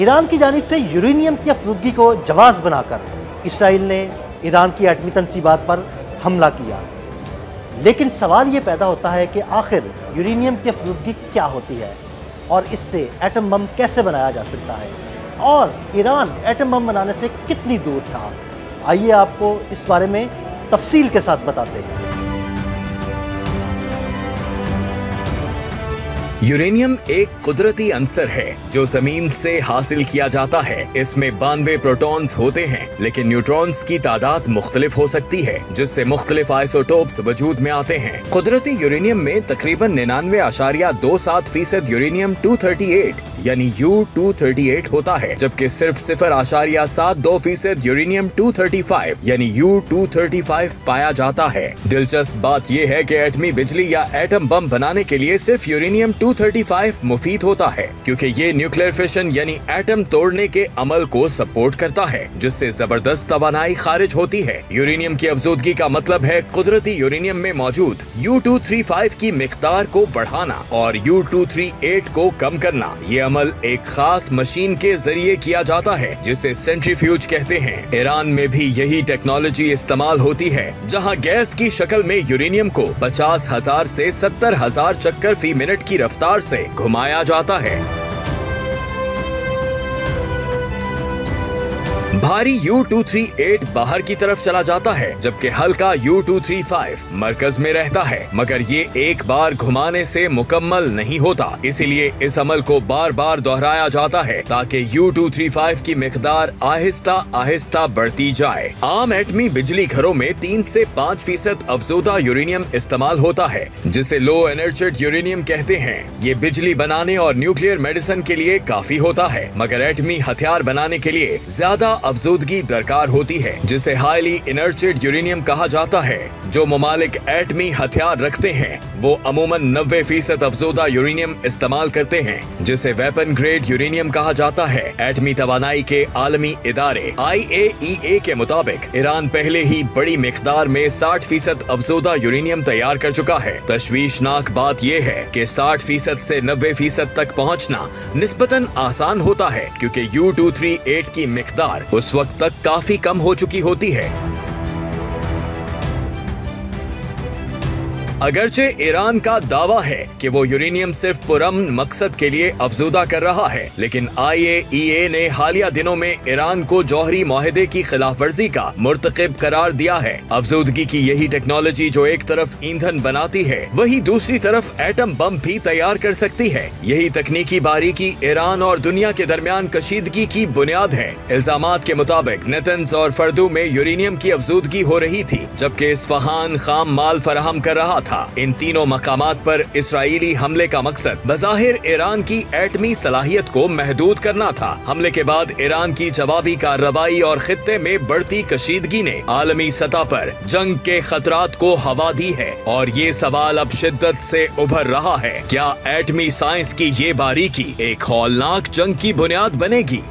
Iran की जानिब से यूरेनियम की अफसुदगी को जवाज़ बनाकर इसराइल ने ईरान की एटमी तनसीबात पर हमला किया। लेकिन सवाल ये पैदा होता है कि आखिर यूरेनियम की अफसुदगी क्या होती है और इससे एटम बम कैसे बनाया जा सकता है और ईरान एटम बम बनाने से कितनी दूर था। आइए आपको इस बारे में तफसील के साथ बताते हैं। यूरेनियम एक कुदरती अंसर है जो जमीन से हासिल किया जाता है। इसमें 92 प्रोटॉन्स होते हैं, लेकिन न्यूट्रॉन्स की तादाद मुख्तलिफ हो सकती है, जिससे मुख्तलिफ आइसोटोप्स वजूद में आते हैं। कुदरती यूरेनियम में तकरीबन 99.27% यूरेनियम 238 यानी U-238 होता है, जबकि सिर्फ 0.72% यूरेनियम 235 यानी U-235 पाया जाता है। दिलचस्प बात यह है कि एटमी बिजली या एटम बम बनाने के लिए सिर्फ यूरेनियम 235 मुफीद होता है, क्योंकि ये न्यूक्लियर फिशन यानी एटम तोड़ने के अमल को सपोर्ट करता है, जिससे जबरदस्त तवानाई खारिज होती है। यूरेनियम की अफसुदगी का मतलब है कुदरती यूरेनियम में मौजूद U-235 की मिकदार को बढ़ाना और U-238 को कम करना। ये अमल एक खास मशीन के जरिए किया जाता है, जिसे सेंट्रीफ्यूज कहते हैं। ईरान में भी यही टेक्नोलॉजी इस्तेमाल होती है, जहां गैस की शक्ल में यूरेनियम को 50,000 से 70,000 चक्कर फी मिनट की रफ्तार से घुमाया जाता है। भारी U-238 बाहर की तरफ चला जाता है, जबकि हल्का U-235 मरकज में रहता है, मगर ये एक बार घुमाने से मुकम्मल नहीं होता। इसीलिए इस अमल को बार बार दोहराया जाता है ताकि U-235 की मिकदार आहिस्ता आहिस्ता बढ़ती जाए। आम एटमी बिजली घरों में 3 से 5% अफजूदा यूरेनियम इस्तेमाल होता है, जिसे लो एनर्जेट यूरेनियम कहते हैं। ये बिजली बनाने और न्यूक्लियर मेडिसिन के लिए काफी होता है, मगर एटमी हथियार बनाने के लिए ज्यादा अफजूदगी दरकार होती है, जिसे हाईली इनर्जेट यूरेनियम कहा जाता है। जो ममालिक एटमी हथियार रखते हैं वो अमूमन 90% अफजूदा यूरेनियम इस्तेमाल करते हैं, जिसे वेपन ग्रेड यूरेनियम कहा जाता है। एटमी तवानाई के आलमी इदारे IAEA के मुताबिक ईरान पहले ही बड़ी मिकदार में 60% अफजूदा यूरेनियम तैयार कर चुका है। तशवीशनाक बात यह है कि 60% से 90% तक पहुँचना निस्बतन आसान होता है, क्योंकि U-238 की मिकदार उस वक्त तक काफी कम हो चुकी होती है। अगरचे ईरान का दावा है कि वो यूरेनियम सिर्फ पुरअमन मकसद के लिए अफजूदा कर रहा है, लेकिन IAEA ने हालिया दिनों में ईरान को जौहरी मुआहदे की खिलाफ वर्जी का मुर्तकिब करार दिया है। अफजूदगी की यही टेक्नोलॉजी जो एक तरफ ईंधन बनाती है, वही दूसरी तरफ एटम बम भी तैयार कर सकती है। यही तकनीकी बारीकी ईरान और दुनिया के दरमियान कशीदगी की बुनियाद है। इल्जामात के मुताबिक नेतन्स और फर्दू में यूरेनियम की अफजूदगी हो रही थी, जबकि इस्फहान खाम माल फराहम कर रहा था। इन तीनों मकामात पर इसराइली हमले का मकसद बज़ाहिर ईरान की एटमी सलाहियत को महदूद करना था। हमले के बाद ईरान की जवाबी कार्रवाई और खित्ते में बढ़ती कशीदगी ने आलमी सतह पर जंग के खतरात को हवा दी है, और ये सवाल अब शिद्दत से उभर रहा है, क्या एटमी साइंस की ये बारीकी एक हौलनाक जंग की बुनियाद बनेगी?